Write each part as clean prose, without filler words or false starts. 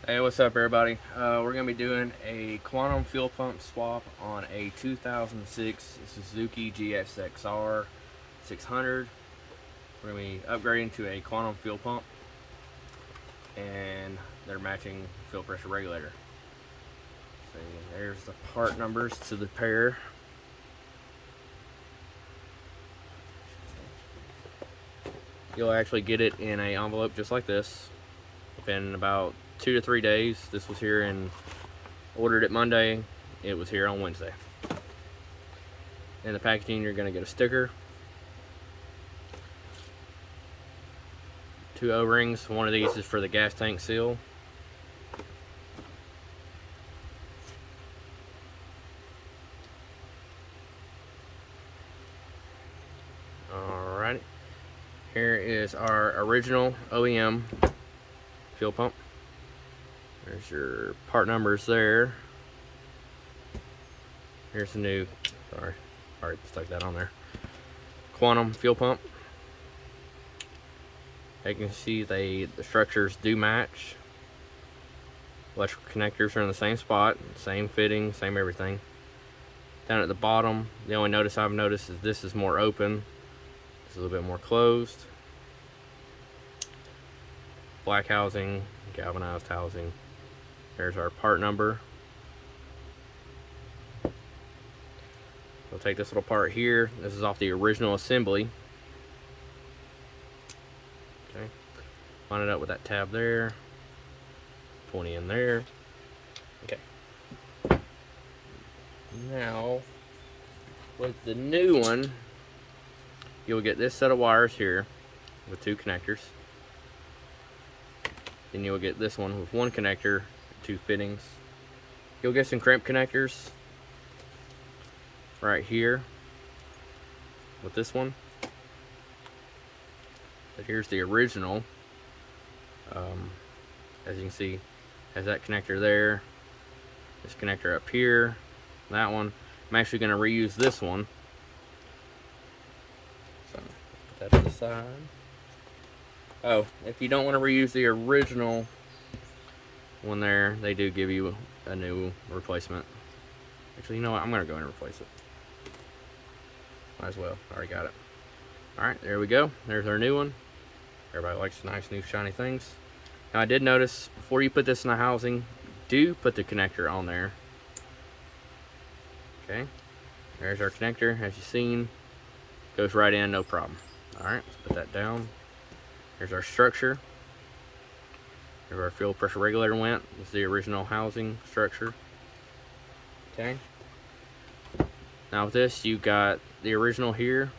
Hey, what's up, everybody? We're going to be doing a quantum fuel pump swap on a 2006 Suzuki gsxr 600. We're going to be upgrading to a quantum fuel pump, and they're matching fuel pressure regulator. So there's the part numbers to the pair. You'll actually get it in an envelope just like this within about 2 to 3 days. This was here and ordered it Monday. It was here on Wednesday. In the packaging, you're going to get a sticker, 2 O-rings. One of these is for the gas tank seal. Alright, here is our original OEM fuel pump. There's your part numbers there. Here's the new, sorry, already stuck that on there, quantum fuel pump. You can see the structures do match. Electrical connectors are in the same spot, same fitting, same everything. Down at the bottom, the only notice I've noticed is this is more open. This is a little bit more closed. Black housing, galvanized housing. There's our part number. We'll take this little part here. This is off the original assembly. Okay, line it up with that tab there. 20 in there. Okay. Now, with the new one, you'll get this set of wires here with 2 connectors. Then you'll get this one with 1 connector, 2 fittings. You'll get some crimp connectors right here with this one. But here's the original. As you can see, has that connector there, this connector up here, that one. I'm actually going to reuse this one. So put that to the side. Oh, if you don't want to reuse the original one there, they do give you a new replacement. Actually, you know what? I'm going to go and replace it. Might as well. I already got it. Alright, there we go. There's our new one. Everybody likes nice, new, shiny things. Now, I did notice, before you put this in the housing, do put the connector on there. Okay. There's our connector. As you've seen, goes right in, no problem. Alright, let's put that down. Here's our structure. Where our fuel pressure regulator went. This is the original housing structure. Okay. Now with this, you got the original here.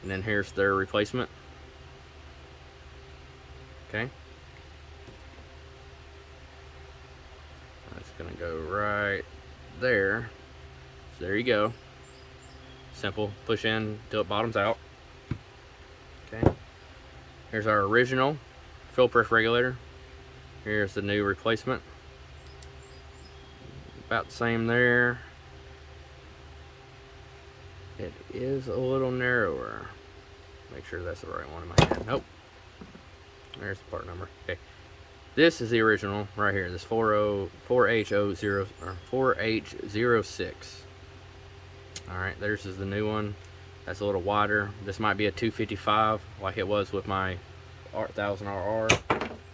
And then here's their replacement. Okay. That's gonna go right there. So there you go. Simple. Push in till it bottoms out. Okay. Here's our original fuel pressure regulator. Here's the new replacement. About the same there. It is a little narrower. Make sure that's the right one in my head. Nope. There's the part number. Okay. This is the original right here. This 4H06. Alright, there's is the new one. That's a little wider. This might be a 255 like it was with my 1000RR.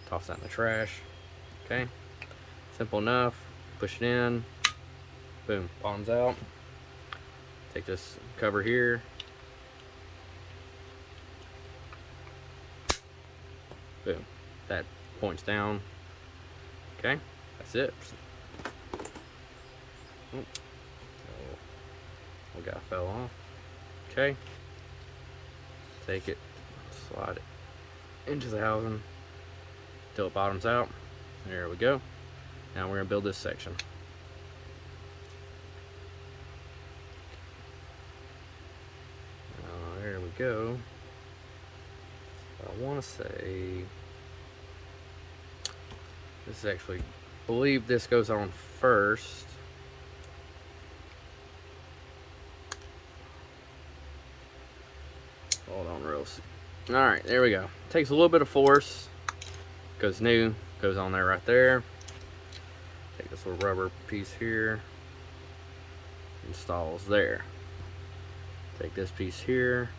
Toss that in the trash. Okay. Simple enough. Push it in. Boom. Bottoms out. Take this cover here. Boom. That points down. Okay. That's it. Oh, we got fell off. Okay. Take it. Slide it into the housing till it bottoms out. There we go. Now we're going to build this section. There we go. I want to say this is actually, I believe this goes on first. Hold on real. Alright, there we go. Takes a little bit of force. goes new, goes on there right there. Take this little rubber piece here, installs there. Take this piece here,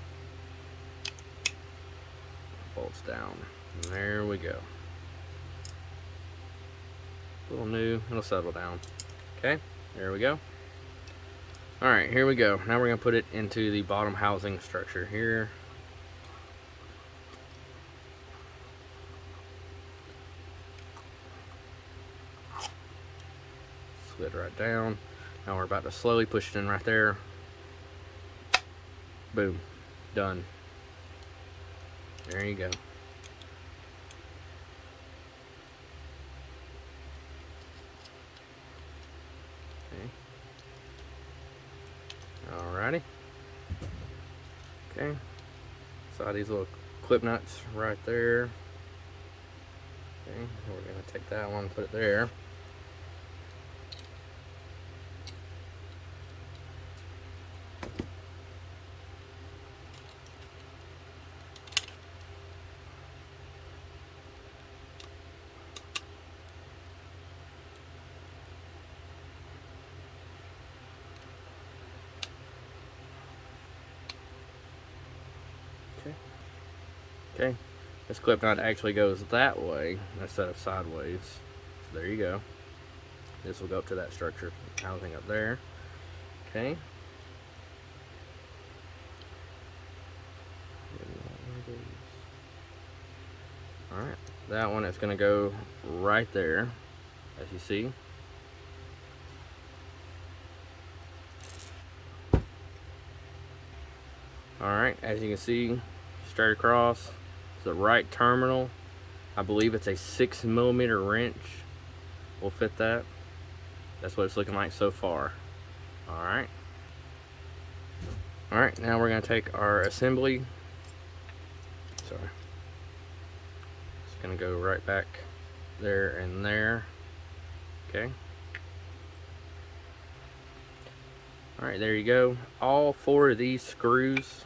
bolts down, and there we go. A little new, it'll settle down. Okay, there we go. Alright, here we go. Now we're going to put it into the bottom housing structure here. Slid right down. Now we're about to slowly push it in right there. Boom. Done. There you go. Alrighty. Okay. So these little clip nuts right there. Okay, we're gonna take that one, put it there. Okay, this clip knot actually goes that way instead of sideways. So there you go. This will go up to that structure housing up there. Okay. Alright, that one is going to go right there, as you see. Alright, as you can see, straight across. The right terminal, I believe it's a 6mm wrench will fit that. That's what it's looking like so far. Alright, now we're going to take our assembly. Sorry. It's going to go right back there and there. Okay. Alright, there you go. All 4 of these screws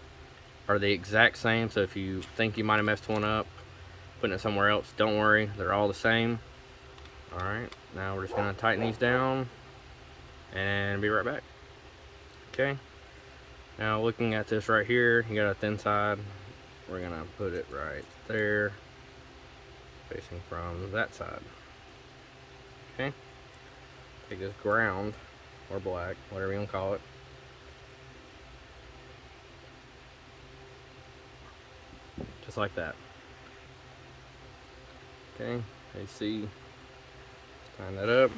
are the exact same, so if you think you might have messed one up putting it somewhere else, don't worry, they're all the same. Alright, now we're just going to tighten these down and be right back. Okay, now looking at this right here, you got a thin side. We're going to put it right there, facing from that side. Okay, take this ground, or black, whatever you want to call it. Just like that. Okay, you see, tighten that up.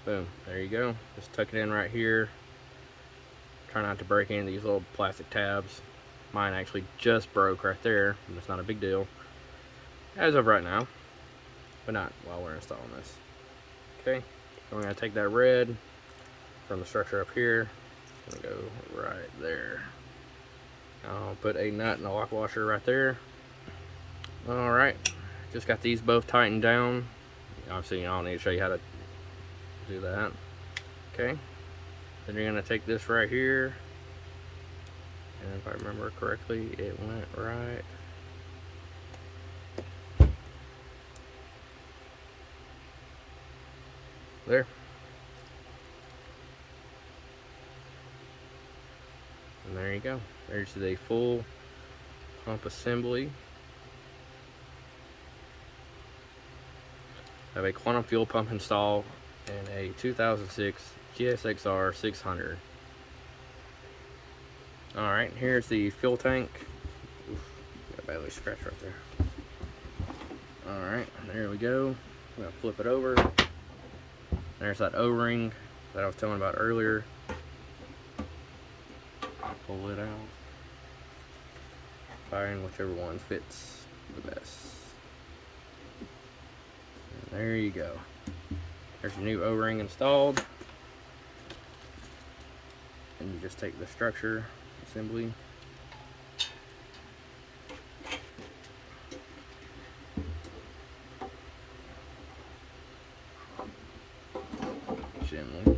Boom, there you go. Just tuck it in right here. Try not to break any of these little plastic tabs. Mine actually just broke right there, and it's not a big deal as of right now, but not while we're installing this. Okay, so we're going to take that red from the structure up here. It's going to go right there. I'll put a nut and a lock washer right there. Alright, just got these both tightened down. Obviously, I don't need to show you how to do that. Okay, then you're going to take this right here, and if I remember correctly, it went right there. And there you go. There's the full pump assembly. I have a quantum fuel pump installed in a 2006 gsxr 600. Alright, here's the fuel tank. Oof, got a badly scratch right there. Alright, there we go. I'm going to flip it over. There's that O-ring that I was telling about earlier. Pull it out. Find whichever one fits the best. And there you go. There's your new O-ring installed. And you just take the structure assembly. Gently.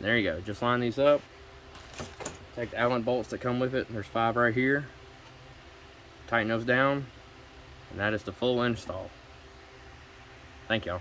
There you go. Just line these up. Take the Allen bolts that come with it. There's 5 right here. Tighten those down. And that is the full install. Thank y'all.